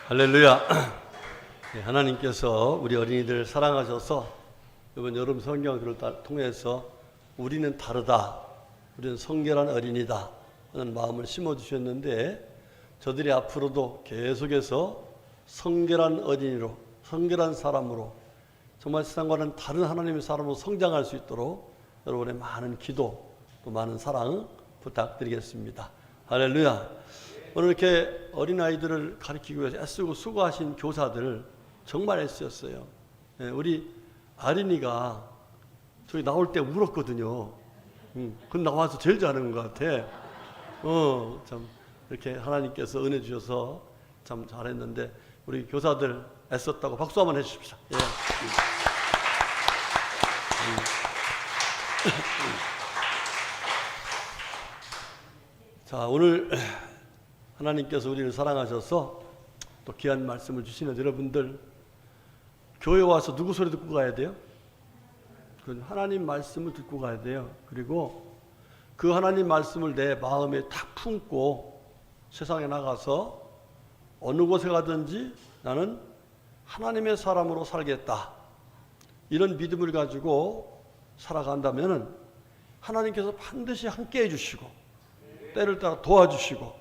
할렐루야. 하나님께서 우리 어린이들 사랑하셔서 이번 여름 성경을 통해서 우리는 다르다, 우리는 성결한 어린이다 하는 마음을 심어주셨는데, 저들이 앞으로도 계속해서 성결한 어린이로, 성결한 사람으로, 정말 세상과는 다른 하나님의 사람으로 성장할 수 있도록 여러분의 많은 기도, 또 많은 사랑 부탁드리겠습니다. 할렐루야. 오늘 이렇게 어린아이들을 가르치기 위해서 애쓰고 수고하신 교사들 정말 애쓰셨어요. 우리 아린이가 저기 나올 때 울었거든요. 그 나와서 제일 잘하는 것 같아. 참 이렇게 하나님께서 은혜 주셔서 참 잘했는데, 우리 교사들 애썼다고 박수 한번 해주십시오. 예. 자, 오늘 하나님께서 우리를 사랑하셔서 또 귀한 말씀을 주시는 여러분들, 교회 와서 누구 소리 듣고 가야 돼요? 그 하나님 말씀을 듣고 가야 돼요. 그리고 그 하나님 말씀을 내 마음에 탁 품고 세상에 나가서 어느 곳에 가든지 나는 하나님의 사람으로 살겠다, 이런 믿음을 가지고 살아간다면 하나님께서 반드시 함께 해주시고 때를 따라 도와주시고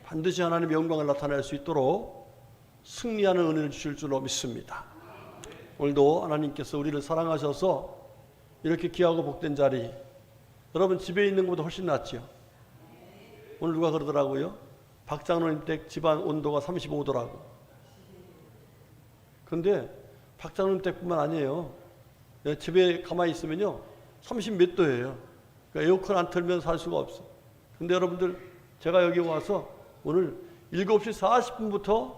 반드시 하나님의 영광을 나타낼 수 있도록 승리하는 은혜를 주실 줄로 믿습니다. 오늘도 하나님께서 우리를 사랑하셔서 이렇게 귀하고 복된 자리, 여러분 집에 있는 것보다 훨씬 낫지요. 오늘 누가 그러더라고요. 박장로님 댁 집안 온도가 35도라고. 근데 박장로님 댁뿐만 아니에요. 집에 가만히 있으면요 30 몇 도예요. 그러니까 에어컨 안 틀면 살 수가 없어. 근데 여러분들, 제가 여기 와서 오늘 7시 40분부터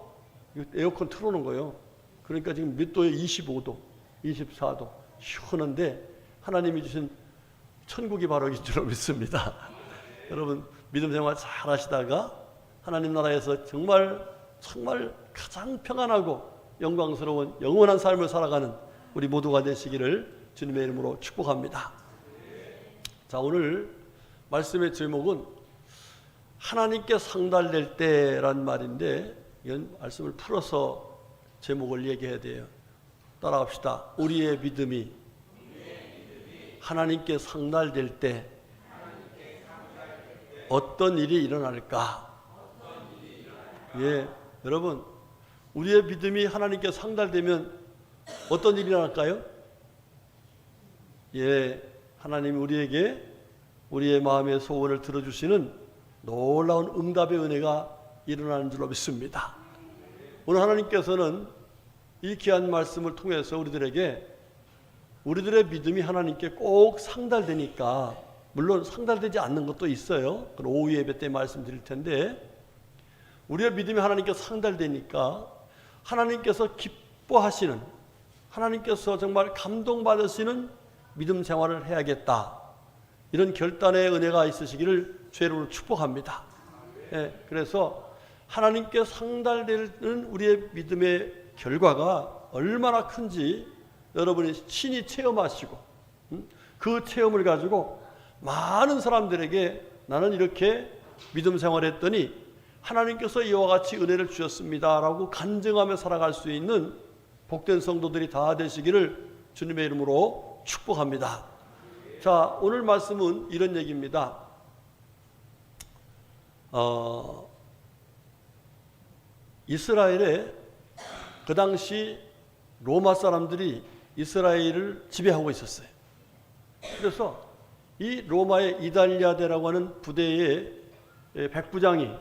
에어컨 틀어놓은 거예요. 그러니까 지금 몇 도에 25도, 24도 시원한데 하나님이 주신 천국이 바로 이 줄로 믿습니다. 여러분 믿음 생활 잘 하시다가 하나님 나라에서 정말 가장 평안하고 영광스러운 영원한 삶을 살아가는 우리 모두가 되시기를 주님의 이름으로 축복합니다. 자, 오늘 말씀의 제목은 하나님께 상달될 때란 말인데, 이건 말씀을 풀어서 제목을 얘기해야 돼요. 따라합시다. 우리의 믿음이 하나님께 상달될 때 어떤 일이 일어날까? 예, 여러분, 우리의 믿음이 하나님께 상달되면 어떤 일이 일어날까요? 예, 하나님이 우리에게 우리의 마음의 소원을 들어주시는 놀라운 응답의 은혜가 일어나는 줄로 믿습니다. 오늘 하나님께서는 이 귀한 말씀을 통해서 우리들에게 우리들의 믿음이 하나님께 꼭 상달되니까, 물론 상달되지 않는 것도 있어요. 그건 오후 예배 때 말씀드릴 텐데, 우리의 믿음이 하나님께 상달되니까 하나님께서 기뻐하시는, 하나님께서 정말 감동받으시는 믿음 생활을 해야겠다, 이런 결단의 은혜가 있으시기를 주의 축복합니다. 예, 그래서 하나님께 상달되는 우리의 믿음의 결과가 얼마나 큰지 여러분이 친히 체험하시고, 그 체험을 가지고 많은 사람들에게 나는 이렇게 믿음 생활했더니 하나님께서 이와 같이 은혜를 주셨습니다 라고 간증하며 살아갈 수 있는 복된 성도들이 다 되시기를 주님의 이름으로 축복합니다. 자, 오늘 말씀은 이런 얘기입니다. 이스라엘에 그 당시 로마 사람들이 이스라엘을 지배하고 있었어요. 그래서 이 로마의 이달리아데라고 하는 부대의 백부장이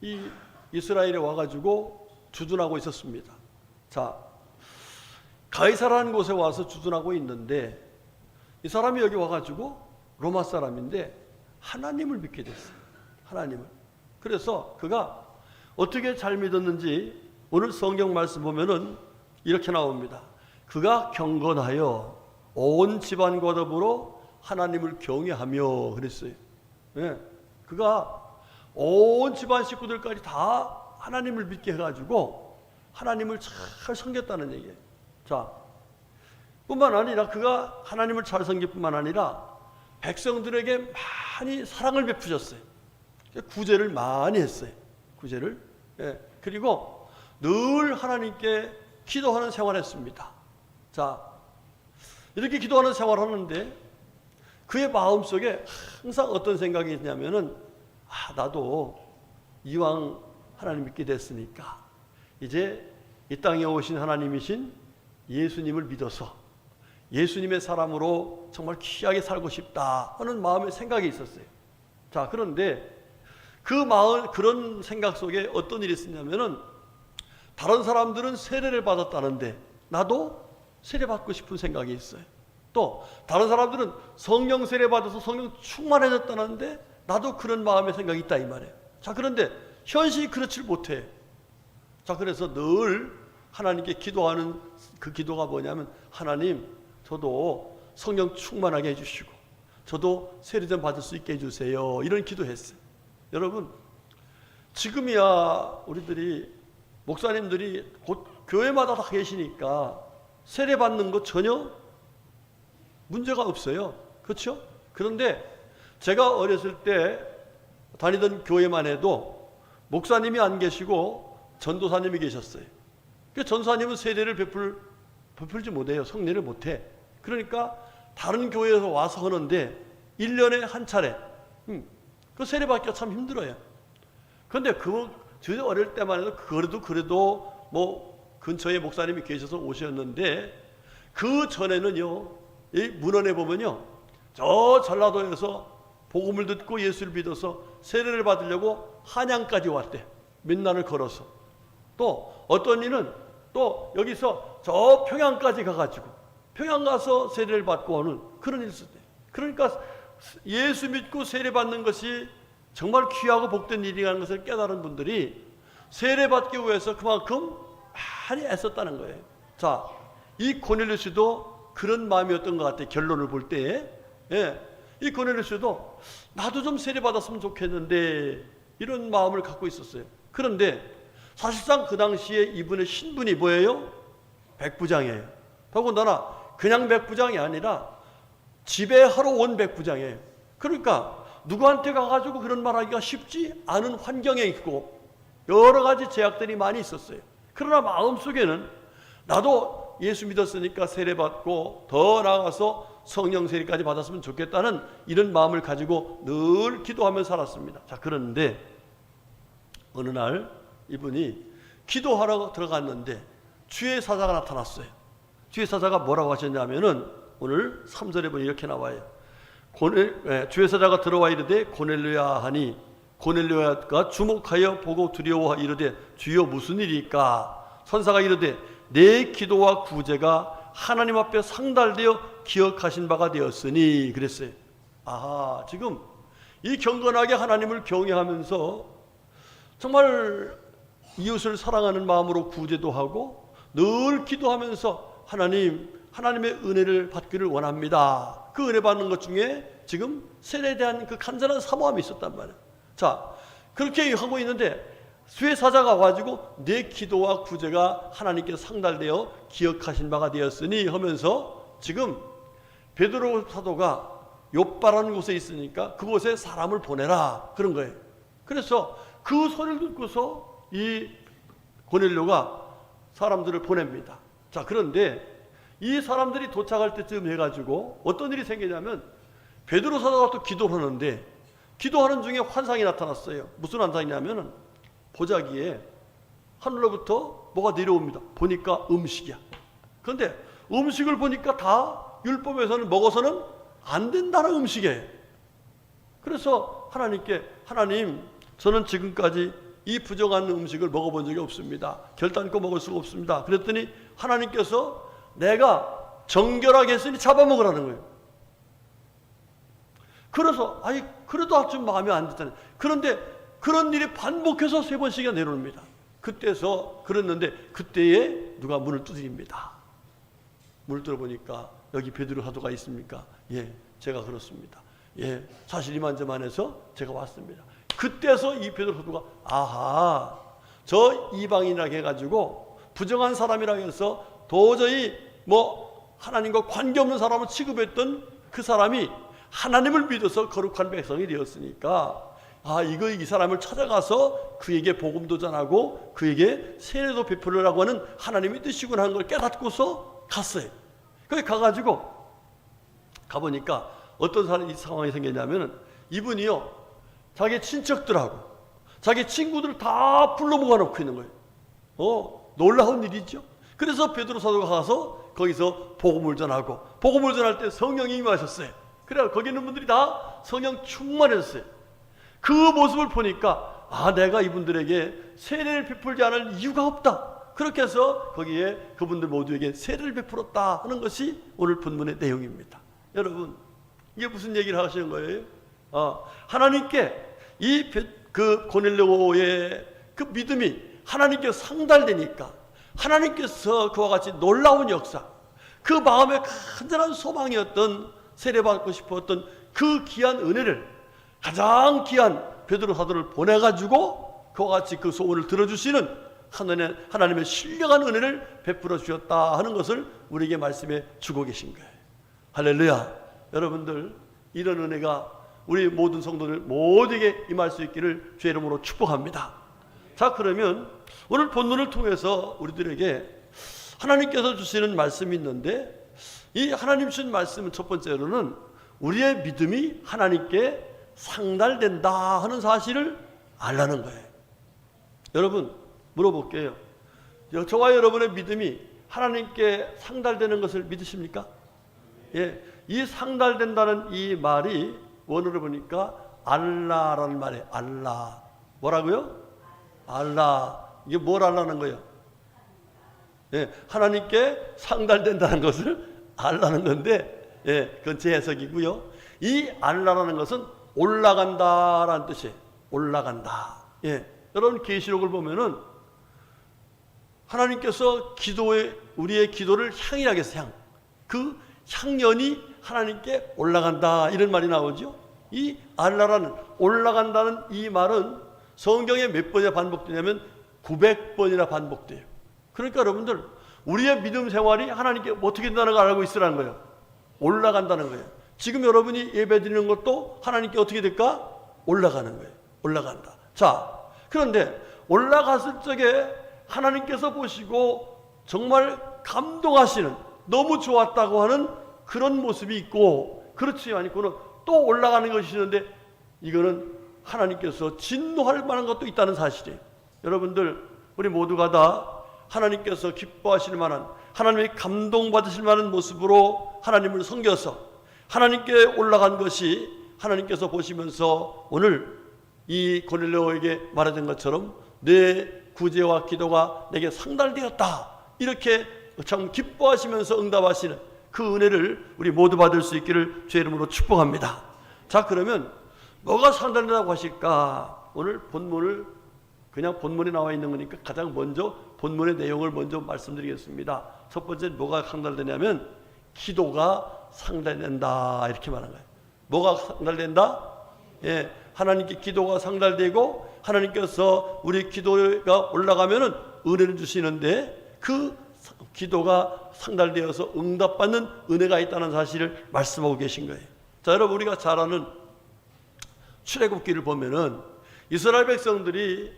이 이스라엘에 와가지고 주둔하고 있었습니다. 자, 가이사라는 곳에 와서 주둔하고 있는데, 이 사람이 여기 와가지고 로마 사람인데 하나님을 믿게 됐어요. 하나님을. 그래서 그가 어떻게 잘 믿었는지 오늘 성경 말씀 보면은 이렇게 나옵니다. 그가 경건하여 온 집안과 더불어 하나님을 경외하며 그랬어요. 네. 그가 온 집안 식구들까지 다 하나님을 믿게 해가지고 하나님을 잘 섬겼다는 얘기예요. 자, 뿐만 아니라 그가 하나님을 잘 섬길 뿐만 아니라 백성들에게 많이 사랑을 베푸셨어요. 구제를 많이 했어요. 구제를. 예. 그리고 늘 하나님께 기도하는 생활을 했습니다. 자, 이렇게 기도하는 생활을 하는데 그의 마음속에 항상 어떤 생각이 있냐면은 나도 이왕 하나님 믿게 됐으니까 이제 이 땅에 오신 하나님이신 예수님을 믿어서 예수님의 사람으로 정말 귀하게 살고 싶다 하는 마음의 생각이 있었어요. 자, 그런데 그 마음, 그런 생각 속에 어떤 일이 있었냐면은 다른 사람들은 세례를 받았다는데 나도 세례받고 싶은 생각이 있어요. 또 다른 사람들은 성령 세례 받아서 성령 충만해졌다는데 나도 그런 마음의 생각이 있다 이 말이에요. 자, 그런데 현실이 그렇지 못해. 자, 그래서 늘 하나님께 기도하는 그 기도가 뭐냐면 하나님, 저도 성령 충만하게 해주시고 저도 세례 좀 받을 수 있게 해주세요. 이런 기도했어요. 여러분, 지금이야 우리들이 목사님들이 곧 교회마다 다 계시니까 세례 받는 거 전혀 문제가 없어요. 그렇죠? 그런데 제가 어렸을 때 다니던 교회만 해도 목사님이 안 계시고 전도사님이 계셨어요. 그 전도사님은 세례를 베풀지 못해요. 성례를 못해. 그러니까 다른 교회에서 와서 하는데 1년에 한 차례 그 세례 받기가 참 힘들어요. 그런데 저 어릴 때만 해도 그래도 뭐 근처에 목사님이 계셔서 오셨는데 그 전에는요, 이 문헌에 보면요, 저 전라도에서 복음을 듣고 예수를 믿어서 세례를 받으려고 한양까지 왔대. 몇 날을 걸어서. 또 어떤 이는 또 여기서 저 평양까지 가가지고 평양 가서 세례를 받고 오는 그런 일이 있었대. 그러니까 예수 믿고 세례 받는 것이 정말 귀하고 복된 일이라는 것을 깨달은 분들이 세례 받기 위해서 그만큼 많이 애썼다는 거예요. 자, 이 고넬료스도 그런 마음이었던 것 같아요. 결론을 볼 때. 예. 이 고넬료스도 나도 좀 세례 받았으면 좋겠는데 이런 마음을 갖고 있었어요. 그런데 사실상 그 당시에 이분의 신분이 뭐예요? 백부장이에요. 더군다나 그냥 백부장이 아니라 지배하러 온 백부장이에요. 그러니까 누구한테 가가지고 그런 말하기가 쉽지 않은 환경에 있고 여러 가지 제약들이 많이 있었어요. 그러나 마음속에는 나도 예수 믿었으니까 세례받고 더 나아가서 성령 세례까지 받았으면 좋겠다는 이런 마음을 가지고 늘 기도하며 살았습니다. 자, 그런데 어느 날 이분이 기도하러 들어갔는데 주의 사자가 나타났어요. 주의 사자가 뭐라고 하셨냐면은 오늘 3절에 보니 이렇게 나와요. 주의 사자가 들어와 이르되 고넬료야 하니 고넬료가 주목하여 보고 두려워 이르되 주여 무슨 일이까? 선사가 이르되 내 기도와 구제가 하나님 앞에 상달되어 기억하신 바가 되었으니 그랬어요. 아하, 지금 이 경건하게 하나님을 경외하면서 정말 이웃을 사랑하는 마음으로 구제도 하고 늘 기도하면서 하나님의 은혜를 받기를 원합니다. 그 은혜 받는 것 중에 지금 세례에 대한 그 간절한 사모함이 있었단 말이에요. 자, 그렇게 하고 있는데 수의 사자가 와가지고 내 기도와 구제가 하나님께 상달되어 기억하신 바가 되었으니 하면서 지금 베드로 사도가 욥바라는 곳에 있으니까 그곳에 사람을 보내라 그런 거예요. 그래서 그 소리를 듣고서 이 고넬료가 사람들을 보냅니다. 자, 그런데 이 사람들이 도착할 때쯤 해가지고 어떤 일이 생기냐면 베드로 사도가 또 기도를 하는데 기도하는 중에 환상이 나타났어요. 무슨 환상이냐면 보자기에 하늘로부터 뭐가 내려옵니다. 보니까 음식이야. 그런데 음식을 보니까 다 율법에서는 먹어서는 안 된다는 음식이에요. 그래서 하나님께 하나님, 저는 지금까지 이 부정한 음식을 먹어본 적이 없습니다. 결단코 먹을 수가 없습니다. 그랬더니 하나님께서 내가 정결하게 했으니 잡아먹으라는 거예요. 그래서 그래도 좀 마음에 안 들잖아요. 그런데 그런 일이 반복해서 3번씩이나 내려옵니다. 그때서 그랬는데 그때에 누가 문을 두드립니다. 문을 들어보니까 여기 베드로 사도가 있습니까? 예, 제가 그렇습니다. 예, 사실 이만저만해서 제가 왔습니다. 그때서 이 베드로 사도가 아하, 저 이방인이라고 해가지고 부정한 사람이라고 해서 도저히 하나님과 관계없는 사람을 취급했던 그 사람이 하나님을 믿어서 거룩한 백성이 되었으니까 이거 이 사람을 찾아가서 그에게 복음도 전하고 그에게 세례도 베풀으라고 하는 하나님의 뜻이구나 하는 걸 깨닫고서 갔어요. 거기 가보니까 어떤 상황이 생겼냐면 이분이요, 자기 친척들하고 자기 친구들을 다 불러 모아놓고 있는 거예요. 놀라운 일이죠. 그래서 베드로 사도가 가서 거기서 복음을 전하고, 복음을 전할 때 성령이 임하셨어요. 그래서 거기 있는 분들이 다 성령 충만했어요. 그 모습을 보니까 내가 이분들에게 세례를 베풀지 않을 이유가 없다. 그렇게 해서 거기에 그분들 모두에게 세례를 베풀었다 하는 것이 오늘 본문의 내용입니다. 여러분, 이게 무슨 얘기를 하시는 거예요? 하나님께 그 고넬료의 그 믿음이 하나님께 상달되니까 하나님께서 그와 같이 놀라운 역사, 그 마음의 간절한 소망이었던, 세례받고 싶었던 그 귀한 은혜를, 가장 귀한 베드로 사도를 보내가지고 그와 같이 그 소원을 들어주시는 하나님의 신령한 은혜를 베풀어 주셨다 하는 것을 우리에게 말씀해 주고 계신 거예요. 할렐루야. 여러분들, 이런 은혜가 우리 모든 성도들 모두에게 임할 수 있기를 주의 이름으로 축복합니다. 자, 그러면 오늘 본문을 통해서 우리들에게 하나님께서 주시는 말씀이 있는데, 이 하나님 주신 말씀은 첫 번째로는 우리의 믿음이 하나님께 상달된다 하는 사실을 알라는 거예요. 여러분, 물어볼게요. 저와 여러분의 믿음이 하나님께 상달되는 것을 믿으십니까? 예, 이 상달된다는 이 말이 원어로 보니까 알라라는 말이에요. 알라. 뭐라고요? 알라. 이게 뭘 알라는 거예요? 예, 하나님께 상달된다는 것을 알라는 건데, 그건 제 해석이고요. 이 알라라는 것은 올라간다라는 뜻이에요. 올라간다. 여러분, 계시록을 보면은 하나님께서 우리의 기도를 향이라고 해서 그 향연이 하나님께 올라간다, 이런 말이 나오죠. 이 알라라는, 올라간다는 이 말은 성경에 몇 번이나 반복되냐면 900번이나 반복돼요. 그러니까 여러분들, 우리의 믿음 생활이 하나님께 어떻게 된다는 걸 알고 있으라는 거예요. 올라간다는 거예요. 지금 여러분이 예배 드리는 것도 하나님께 어떻게 될까? 올라가는 거예요. 올라간다. 자, 그런데 올라갔을 적에 하나님께서 보시고 정말 감동하시는, 너무 좋았다고 하는 그런 모습이 있고, 그렇지 않고는 또 올라가는 것이 있는데, 이거는 하나님께서 진노할 만한 것도 있다는 사실이에요. 여러분들, 우리 모두가 다 하나님께서 기뻐하실 만한, 하나님의 감동받으실 만한 모습으로 하나님을 섬겨서 하나님께 올라간 것이 하나님께서 보시면서 오늘 이 고넬료에게 말하던 것처럼 내 구제와 기도가 내게 상달되었다, 이렇게 참 기뻐하시면서 응답하시는 그 은혜를 우리 모두 받을 수 있기를 주의 이름으로 축복합니다. 자, 그러면 뭐가 상달된다고 하실까? 오늘 본문을, 그냥 본문에 나와 있는 거니까 가장 먼저 본문의 내용을 먼저 말씀드리겠습니다. 첫 번째, 뭐가 상달되냐면 기도가 상달된다, 이렇게 말한 거예요. 뭐가 상달된다? 하나님께 기도가 상달되고 하나님께서 우리 기도가 올라가면은 은혜를 주시는데, 그 기도가 상달되어서 응답받는 은혜가 있다는 사실을 말씀하고 계신 거예요. 자, 여러분, 우리가 잘 아는 출애굽기를 보면은 이스라엘 백성들이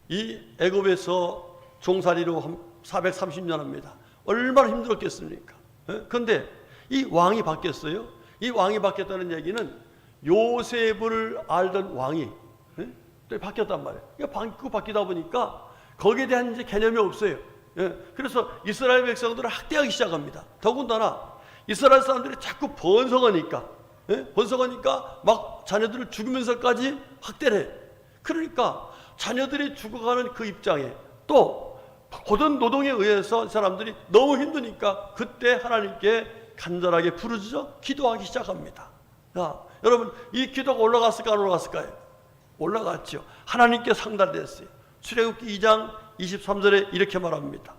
이 애굽에서 종살이로 430년 합니다. 얼마나 힘들었겠습니까? 그런데 이 왕이 바뀌었어요. 이 왕이 바뀌었다는 얘기는 요셉을 알던 왕이 또 바뀌었단 말이에요. 그러니까 바뀌다 보니까 거기에 대한 이제 개념이 없어요. 그래서 이스라엘 백성들을 학대하기 시작합니다. 더군다나 이스라엘 사람들이 자꾸 번성하니까 막 자녀들을 죽이면서까지 학대를 해요. 그러니까 자녀들이 죽어가는 그 입장에 또 고된 노동에 의해서 사람들이 너무 힘드니까 그때 하나님께 간절하게 부르짖어 기도하기 시작합니다. 여러분, 이 기도가 올라갔을까 안 올라갔을까요? 올라갔죠. 하나님께 상달됐어요. 출애굽기 2장 23절에 이렇게 말합니다.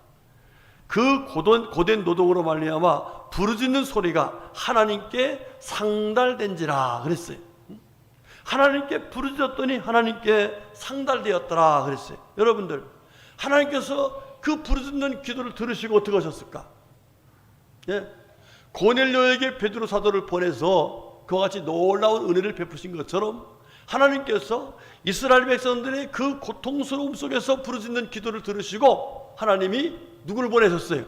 그 고된 노동으로 말미암아 부르짖는 소리가 하나님께 상달된지라 그랬어요. 하나님께 부르짖었더니 하나님께 상달되었더라 그랬어요. 여러분들, 하나님께서 그 부르짖는 기도를 들으시고 어떻게 하셨을까? 고넬료에게 베드로 사도를 보내서 그와 같이 놀라운 은혜를 베푸신 것처럼 하나님께서 이스라엘 백성들의 그 고통스러움 속에서 부르짖는 기도를 들으시고 하나님이 누구를 보내셨어요?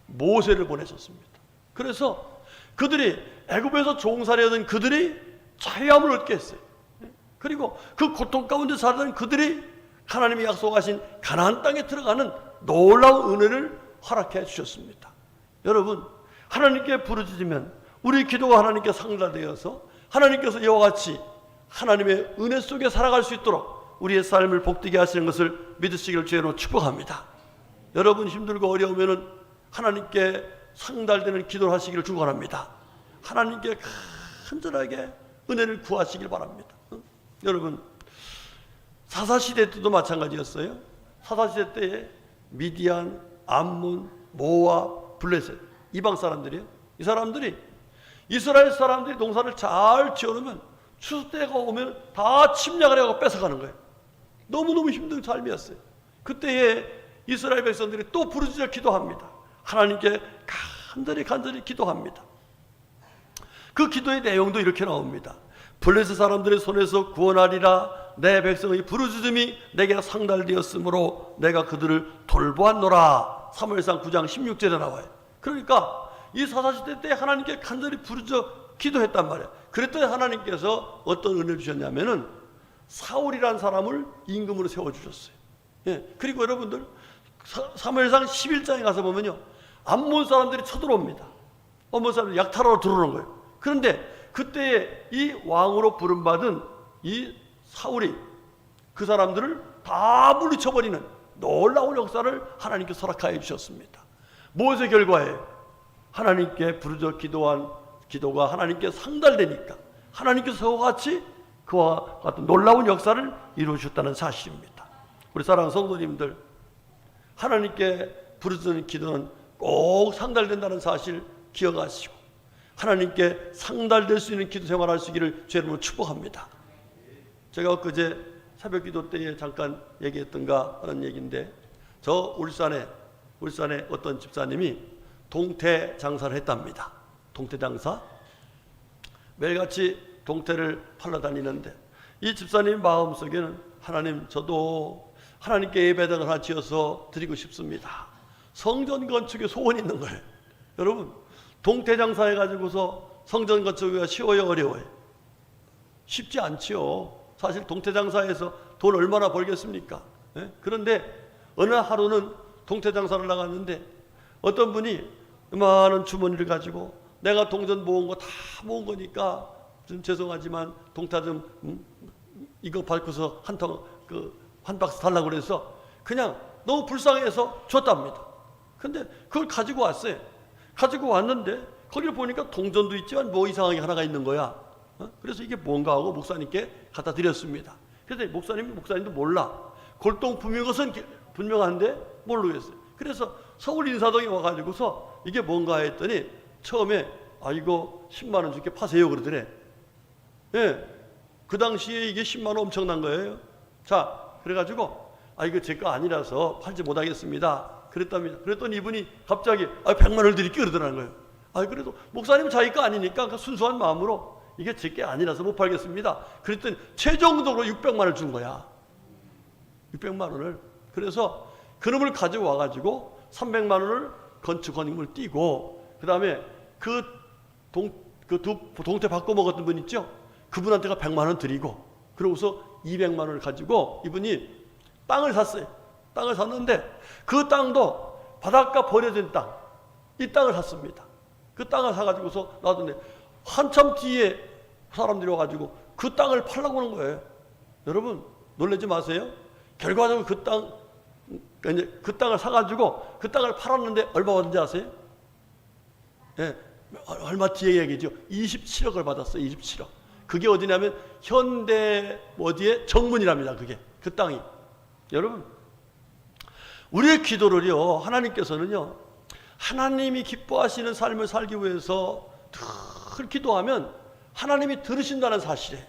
모세를 보내셨습니다. 그래서 그들이 애굽에서 종살이하던 그들이 자유함을 얻게 했어요. 그리고 그 고통 가운데 살던 그들이 하나님이 약속하신 가나안 땅에 들어가는 놀라운 은혜를 허락해 주셨습니다. 여러분, 하나님께 부르짖으면 우리 기도가 하나님께 상달되어서 하나님께서 이와 같이 하나님의 은혜 속에 살아갈 수 있도록 우리의 삶을 복되게 하시는 것을 믿으시기를 주의로 축복합니다. 여러분 힘들고 어려우면 하나님께 상달되는 기도를 하시기를 축원합니다. 하나님께 간절하게 은혜를 구하시길 바랍니다. 여러분, 사사시대 때도 마찬가지였어요. 사사시대 때에 미디안, 암몬, 모압, 블레셋 이방 사람들이요. 이 사람들이 이스라엘 사람들이 농사를 잘 지어놓으면 추수 때가 오면 다 침략을 하고 뺏어가는 거예요. 너무너무 힘든 삶이었어요. 그때에 이스라엘 백성들이 또 부르짖어 기도합니다. 하나님께 간절히 기도합니다. 그 기도의 내용도 이렇게 나옵니다. 블레셋 사람들의 손에서 구원하리라. 내 백성의 부르짖음이 내게 상달되었으므로 내가 그들을 돌보았노라. 사무엘상 9장 16절에 나와요. 그러니까 이 사사시대 때 하나님께 간절히 부르짖어 기도했단 말이에요. 그랬더니 하나님께서 어떤 은혜를 주셨냐면은 사울이라는 사람을 임금으로 세워주셨어요. 예. 그리고 여러분들 사무엘상 11장에 가서 보면요, 암몬 사람들이 쳐들어옵니다. 암몬 사람들이 약탈하러 들어오는 거예요. 그런데 그때에 이 왕으로 부름받은 이 사울이 그 사람들을 다 물리쳐버리는 놀라운 역사를 하나님께 허락하여 주셨습니다. 무엇의 결과예요? 하나님께 부르짖어 기도한 기도가 하나님께 상달되니까 하나님께서 같이 그와 같은 놀라운 역사를 이루어주셨다는 사실입니다. 우리 사랑하는 성도님들, 하나님께 부르짖는 기도는 꼭 상달된다는 사실 기억하시고 하나님께 상달될 수 있는 기도 생활할 수 있기를 주의 이름으로 축복합니다. 제가 엊그제 새벽 기도 때에 잠깐 얘기했던가 하는 얘기인데, 저 울산에 어떤 집사님이 동태 장사를 했답니다. 동태 장사. 매일같이 동태를 팔러 다니는데 이 집사님 마음속에는 하나님, 저도 하나님께 예배당을 하나 지어서 드리고 싶습니다. 성전 건축에 소원이 있는 거예요. 여러분, 동태 장사 해가지고서 성전 건축이 쉬워요, 어려워요? 쉽지 않지요. 사실 동태 장사에서 돈 얼마나 벌겠습니까? 예? 그런데 어느 하루는 동태 장사를 나갔는데 어떤 분이 많은 주머니를 가지고 내가 동전 모은 거 다 모은 거니까 좀 죄송하지만 동태 좀 이거 밟고서 한 박스 달라고 그래서 그냥 너무 불쌍해서 줬답니다. 근데 그걸 가지고 왔어요. 가지고 왔는데 거기를 보니까 동전도 있지만 뭐 이상하게 하나가 있는 거야. 그래서 이게 뭔가 하고 목사님께 갖다 드렸습니다. 그런데 목사님도 몰라. 골동품인 것은 분명한데 모르겠어요. 그래서 서울 인사동에 와가지고서 이게 뭔가 했더니 처음에 이거 10만 원 줄게 파세요 그러더래. 예, 그 당시에 이게 10만 원 엄청난 거예요. 자, 그래가지고 이거 제 거 아니라서 팔지 못하겠습니다. 그랬답니다. 그랬더니 이분이 갑자기 100만 원을 드릴게 그러더라는 거예요. 그래도 목사님은 자기 거 아니니까 그 순수한 마음으로 이게 제 게 아니라서 못 팔겠습니다. 그랬더니 최종적으로 600만 원을 준 거야. 600만 원을. 그래서 그놈을 가지고 와가지고 300만 원을 건축원임을 띄고 그 다음에 동태 바꿔 먹었던 분 있죠? 그분한테가 100만 원 드리고 그러고서 200만 원을 가지고 이분이 땅을 샀어요. 땅을 샀는데 그 땅도 바닷가 버려진 땅, 이 땅을 샀습니다. 그 땅을 사가지고서 놔뒀는데 한참 뒤에 사람들이 와가지고 그 땅을 팔라고 하는 거예요. 여러분 놀라지 마세요. 결과적으로 그 땅을 사가지고 그 땅을 팔았는데 얼마 받은지 아세요? 예, 얼마 뒤에 얘기죠. 27억을 받았어요. 27억. 그게 어디냐면 현대 어디에 정문이랍니다. 그게 그 땅이. 여러분, 우리의 기도를요, 하나님께서는요, 하나님이 기뻐하시는 삶을 살기 위해서 늘 기도하면 하나님이 들으신다는 사실에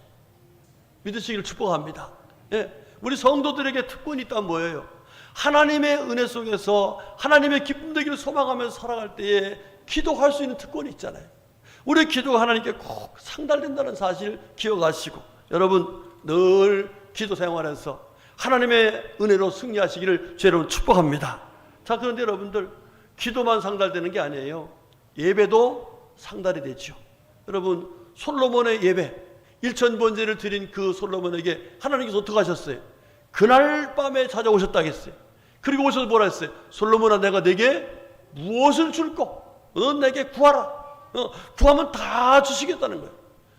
믿으시기를 축복합니다. 예, 우리 성도들에게 특권이 있다면 뭐예요? 하나님의 은혜 속에서 하나님의 기쁨 되기를 소망하면서 살아갈 때에 기도할 수 있는 특권이 있잖아요. 우리의 기도가 하나님께 꼭 상달된다는 사실을 기억하시고 여러분 늘 기도 생활에서 하나님의 은혜로 승리하시기를 여러분 축복합니다. 자, 그런데 여러분들 기도만 상달되는 게 아니에요. 예배도 상달이 되죠. 여러분 솔로몬의 예배 1000번제를 드린 그 솔로몬에게 하나님께서 어떻게 하셨어요? 그날 밤에 찾아오셨다 했어요. 그리고 오셔서 뭐라 했어요? 솔로몬아, 내가 내게 무엇을 줄꼬? 너 내게 구하라. 구하면 다 주시겠다는 거예요.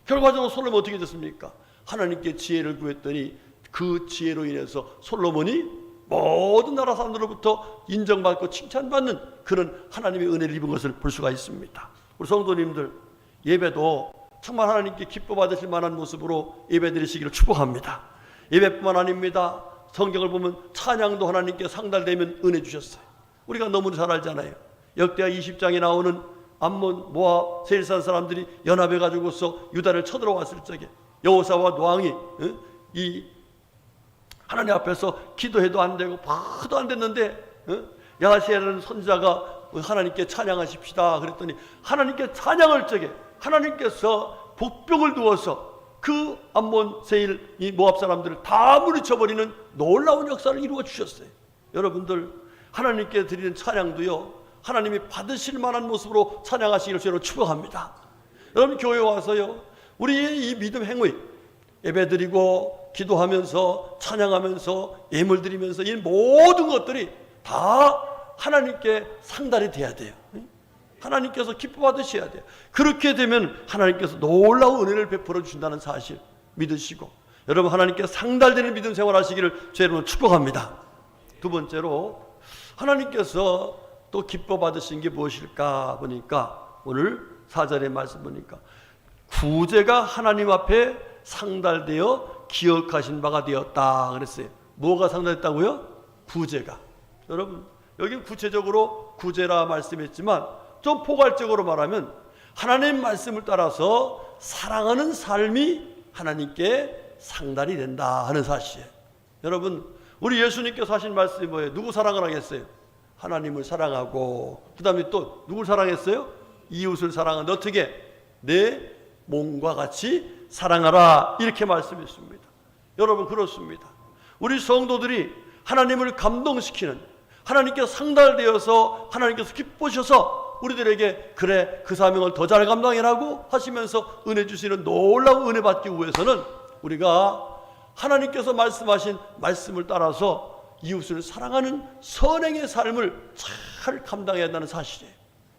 결과적으로 솔로몬 어떻게 됐습니까? 하나님께 지혜를 구했더니 그 지혜로 인해서 솔로몬이 모든 나라 사람들로부터 인정받고 칭찬받는 그런 하나님의 은혜를 입은 것을 볼 수가 있습니다. 우리 성도님들 예배도 정말 하나님께 기뻐 받으실 만한 모습으로 예배 드리시기를 축복합니다. 예배뿐만 아닙니다. 성경을 보면 찬양도 하나님께 상달되면 은혜 주셨어요. 우리가 너무 잘 알잖아요. 역대하 20장에 나오는 암몬, 모압, 세일산 사람들이 연합해 가지고서 유다를 쳐들어왔을 적에 여호사밧 왕이 이 하나님 앞에서 기도해도 안 되고 봐도 안 됐는데 야하시엘라는 선지자가 하나님께 찬양하십시다 그랬더니 하나님께 찬양할 적에 하나님께서 복병을 두어서 그 암몬, 세일, 이 모압 사람들을 다 물리쳐버리는 놀라운 역사를 이루어 주셨어요. 여러분들 하나님께 드리는 찬양도요 하나님이 받으실 만한 모습으로 찬양하시기를 저로 축복합니다. 여러분 교회 와서요 우리의 이 믿음 행위 예배드리고 기도하면서 찬양하면서 예물 드리면서 이 모든 것들이 다 하나님께 상달이 돼야 돼요. 하나님께서 기뻐 받으셔야 돼요. 그렇게 되면 하나님께서 놀라운 은혜를 베풀어 주신다는 사실 믿으시고 여러분 하나님께 상달되는 믿음 생활하시기를 제 여러분 축복합니다. 두 번째로 하나님께서 또 기뻐 받으신 게 무엇일까 보니까 오늘 4절의 말씀 보니까 구제가 하나님 앞에 상달되어 기억하신 바가 되었다 그랬어요. 뭐가 상달했다고요? 구제가. 여러분 여기 구체적으로 구제라 말씀했지만 좀 포괄적으로 말하면 하나님 말씀을 따라서 사랑하는 삶이 하나님께 상달이 된다 하는 사실이에요. 여러분 우리 예수님께서 하신 말씀이 뭐예요? 누구 사랑을 하겠어요? 하나님을 사랑하고 그 다음에 또 누굴 사랑했어요? 이웃을 사랑하는데 어떻게? 내 몸과 같이 사랑하라 이렇게 말씀했습니다. 여러분 그렇습니다. 우리 성도들이 하나님을 감동시키는 하나님께서 상달되어서 하나님께서 기쁘셔서 우리들에게 그래 그 사명을 더 잘 감당해라고 하시면서 은혜 주시는 놀라운 은혜 받기 위해서는 우리가 하나님께서 말씀하신 말씀을 따라서 이웃을 사랑하는 선행의 삶을 잘 감당해야 한다는 사실이에요.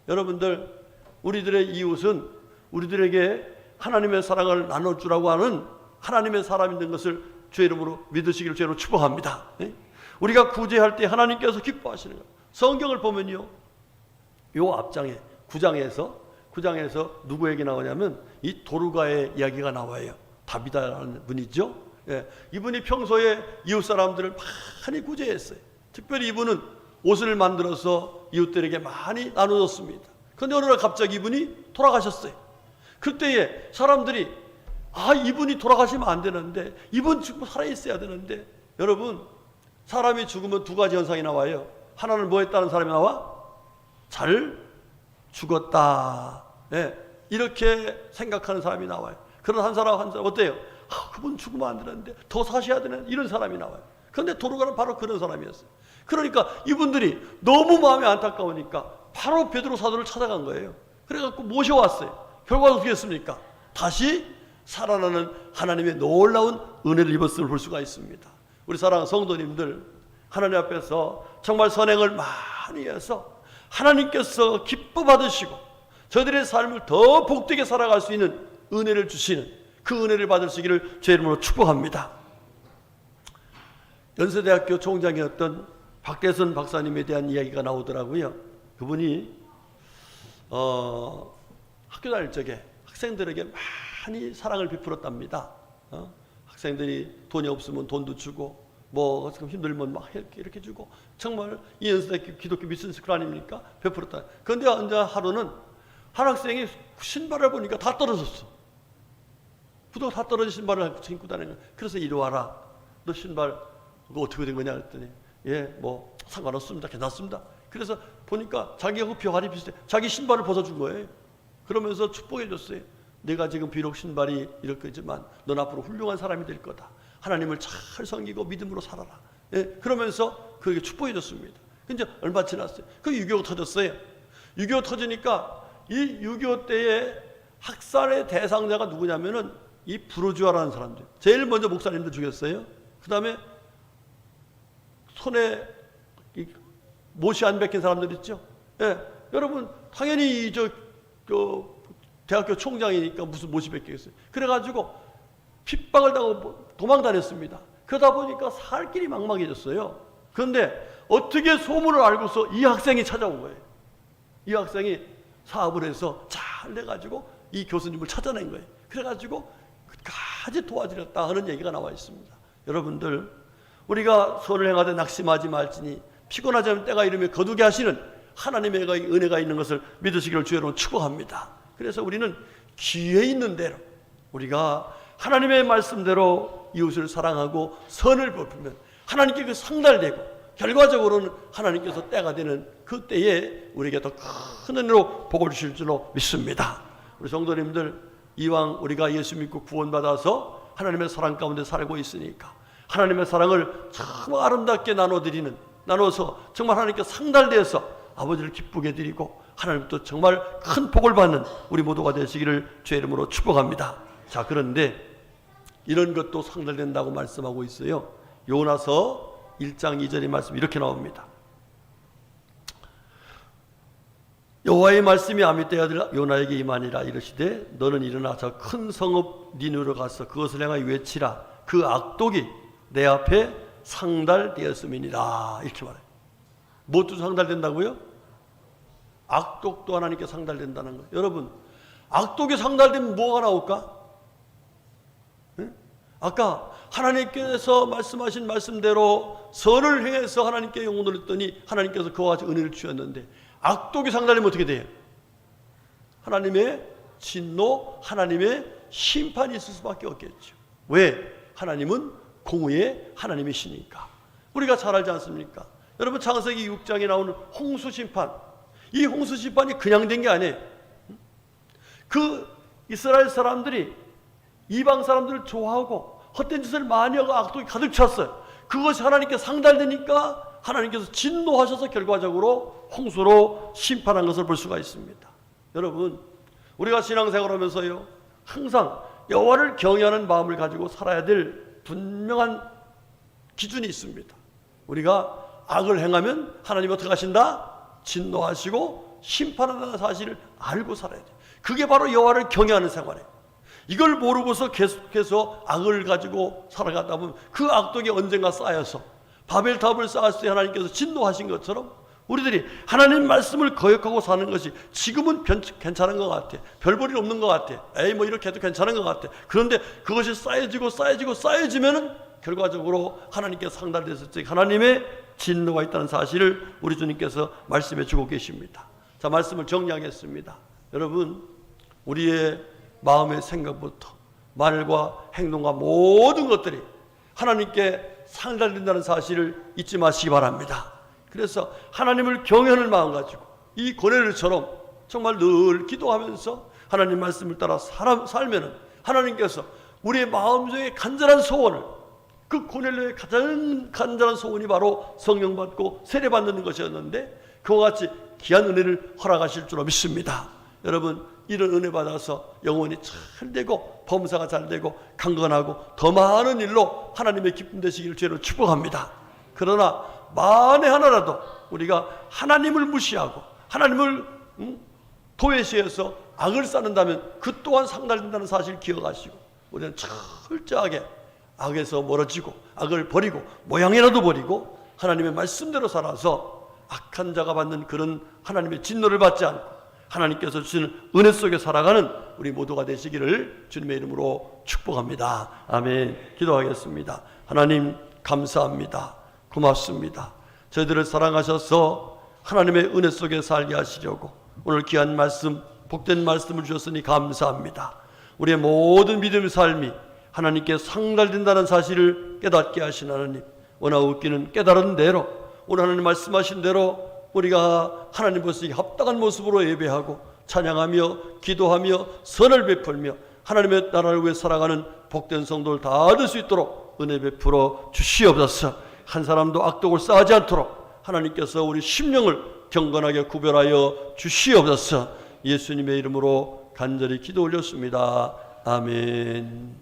여러분들 우리들의 이웃은 우리들에게 하나님의 사랑을 나눠주라고 하는 하나님의 사람이 있는 것을 주의 이름으로 믿으시기를 주의 이름으로 축복합니다. 우리가 구제할 때 하나님께서 기뻐하시는 거예요. 성경을 보면요 요 앞장에 9장에서 누구에게 나오냐면 이 도르가의 이야기가 나와요. 다비다라는 분이죠. 예, 이분이 평소에 이웃 사람들을 많이 구제했어요. 특별히 이분은 옷을 만들어서 이웃들에게 많이 나눠줬습니다. 그런데 어느 날 갑자기 이분이 돌아가셨어요. 그때에 사람들이 이분이 돌아가시면 안 되는데 이분 지금 살아있어야 되는데 여러분 사람이 죽으면 두 가지 현상이 나와요. 하나는 뭐 했다는 사람이 나와? 잘 죽었다. 예, 이렇게 생각하는 사람이 나와요. 그런 한 사람 어때요? 그분 죽으면 안 되는데 더 사셔야 되는 이런 사람이 나와요. 그런데 도르가는 바로 그런 사람이었어요. 그러니까 이분들이 너무 마음이 안타까우니까 바로 베드로 사도를 찾아간 거예요. 그래갖고 모셔왔어요. 결과가 어떻게 했습니까? 다시 살아나는 하나님의 놀라운 은혜를 입었음을 볼 수가 있습니다. 우리 사랑하는 성도님들 하나님 앞에서 정말 선행을 많이 해서 하나님께서 기뻐 받으시고 저들의 삶을 더 복되게 살아갈 수 있는 은혜를 주시는 그 은혜를 받으시기를 제 이름으로 축복합니다. 연세대학교 총장이었던 박대선 박사님에 대한 이야기가 나오더라고요. 그분이 학교 다닐 적에 학생들에게 많이 사랑을 베풀었답니다. 학생들이 돈이 없으면 돈도 주고 뭐 힘들면 막 이렇게 주고 정말 이 연세대학교 기독교 미션 스쿨 아닙니까? 베풀었다. 그런데 언제 하루는 한 학생이 신발을 보니까 다 떨어졌어. 구두가 다 떨어진 신발을 신고 다니는 거야. 그래서 이리 와라. 너 신발 그거 어떻게 된 거냐 그랬더니 뭐 상관없습니다. 괜찮습니다. 그래서 보니까 자기하고 벼가리 비슷해. 자기 신발을 벗어준 거예요. 그러면서 축복해 줬어요. 내가 지금 비록 신발이 이렇게지만 넌 앞으로 훌륭한 사람이 될 거다. 하나님을 잘 섬기고 믿음으로 살아라. 예, 그러면서 그에게 축복해 줬습니다. 근데 얼마 지났어요. 그 6.25 터졌어요. 6.25 터지니까 이 6.25 때에 학살의 대상자가 누구냐면은 이 부르주아라는 사람들. 제일 먼저 목사님들 죽였어요. 그 다음에 손에 못이 안 박힌 사람들 있죠. 예, 여러분 당연히 대학교 총장이니까 무슨 못이 박히겠어요. 그래가지고 핍박을 당하고 도망 다녔습니다. 그러다 보니까 살 길이 막막해졌어요. 그런데 어떻게 소문을 알고서 이 학생이 찾아온 거예요. 이 학생이 사업을 해서 잘 돼가지고 이 교수님을 찾아낸 거예요. 그래가지고 끝까지 도와드렸다 하는 얘기가 나와 있습니다. 여러분들, 우리가 선을 행하되 낙심하지 말지니 피곤하지 않으면 때가 이르며 거두게 하시는 하나님의 은혜가 있는 것을 믿으시기를 주의 이름으로 축복합니다. 그래서 우리는 기회 있는 대로 우리가 하나님의 말씀대로 이웃을 사랑하고 선을 베풀면 하나님께 그 상달되고 결과적으로는 하나님께서 때가 되는 그 때에 우리에게 더 큰 은혜로 복을 주실 줄로 믿습니다. 우리 성도님들, 이왕 우리가 예수 믿고 구원받아서 하나님의 사랑 가운데 살고 있으니까 하나님의 사랑을 참 아름답게 나눠서 정말 하나님께 상달되어서 아버지를 기쁘게 드리고 하나님도 정말 큰 복을 받는 우리 모두가 되시기를 주의 이름으로 축복합니다. 자, 그런데 이런 것도 상달된다고 말씀하고 있어요. 요나서 1장 2절의 말씀 이렇게 나옵니다. 여호와의 말씀이 아미떼 아들 요나에게 임하니라. 이르시되 너는 일어나 저 큰 성읍 니느웨로 가서 그것을 향하여 외치라. 그 악독이 내 앞에 상달되었음이니라. 이렇게 말해요. 무엇도 상달된다고요? 악독도 하나님께 상달된다는 거예요. 여러분, 악독이 상달되면 뭐가 나올까? 응? 아까 하나님께서 말씀하신 말씀대로 선을 행해서 하나님께 영혼을 했더니 하나님께서 그와 같이 은혜를 주셨는데 악독이 상달되면 어떻게 돼요? 하나님의 진노, 하나님의 심판이 있을 수밖에 없겠죠. 왜? 하나님은 공의의 하나님이시니까. 우리가 잘 알지 않습니까? 여러분, 창세기 6장에 나오는 홍수 심판, 이 홍수 심판이 그냥 된 게 아니에요. 그 이스라엘 사람들이 이방 사람들을 좋아하고 헛된 짓을 많이 하고 악독이 가득 찼어요. 그것이 하나님께 상달되니까 하나님께서 진노하셔서 결과적으로 홍수로 심판한 것을 볼 수가 있습니다. 여러분, 우리가 신앙생활을 하면서요, 항상 여호와를 경외하는 마음을 가지고 살아야 될 분명한 기준이 있습니다. 우리가 악을 행하면 하나님 어떻게 하신다? 진노하시고 심판한다는 사실을 알고 살아야 돼요. 그게 바로 여호와를 경외하는 생활이에요. 이걸 모르고서 계속해서 악을 가지고 살아가다 보면 그 악독이 언젠가 쌓여서 바벨탑을 쌓았을 때 하나님께서 진노하신 것처럼 우리들이 하나님 말씀을 거역하고 사는 것이 지금은 괜찮은 것 같아. 별 볼일 없는 것 같아. 에이, 뭐 이렇게 해도 괜찮은 것 같아. 그런데 그것이 쌓여지면은 결과적으로 하나님께 상달됐을 때 하나님의 진노가 있다는 사실을 우리 주님께서 말씀해 주고 계십니다. 자, 말씀을 정리하겠습니다. 여러분, 우리의 마음의 생각부터 말과 행동과 모든 것들이 하나님께 상달된다는 사실을 잊지 마시기 바랍니다. 그래서 하나님을 경외하는 마음 가지고 이 고넬료처럼 정말 늘 기도하면서 하나님 말씀을 따라 살면은 하나님께서 우리의 마음속의 간절한 소원을, 그 고넬료의 가장 간절한 소원이 바로 성령 받고 세례 받는 것이었는데 그와 같이 귀한 은혜를 허락하실 줄로 믿습니다. 여러분, 이런 은혜 받아서 영혼이 잘 되고 범사가 잘 되고 강건하고 더 많은 일로 하나님의 기쁨 되시기를 주로 축복합니다. 그러나 만에 하나라도 우리가 하나님을 무시하고 하나님을 도외시해서 악을 쌓는다면 그 또한 상달된다는 사실을 기억하시고 우리는 철저하게 악에서 멀어지고 악을 버리고 모양이라도 버리고 하나님의 말씀대로 살아서 악한 자가 받는 그런 하나님의 진노를 받지 않고 하나님께서 주시는 은혜 속에 살아가는 우리 모두가 되시기를 주님의 이름으로 축복합니다. 아멘. 기도하겠습니다. 하나님, 감사합니다. 고맙습니다. 저희들을 사랑하셔서 하나님의 은혜 속에 살게 하시려고 오늘 귀한 말씀, 복된 말씀을 주셨으니 감사합니다. 우리의 모든 믿음의 삶이 하나님께 상달된다는 사실을 깨닫게 하신 하나님, 원하옵기는 깨달은 대로 오늘 하나님 말씀하신 대로 우리가 하나님 보시기 합당한 모습으로 예배하고 찬양하며 기도하며 선을 베풀며 하나님의 나라를 위해 살아가는 복된 성도를 다 얻을 수 있도록 은혜 베풀어 주시옵소서. 한 사람도 악독을 쌓지 않도록 하나님께서 우리 심령을 경건하게 구별하여 주시옵소서. 예수님의 이름으로 간절히 기도 올렸습니다. 아멘.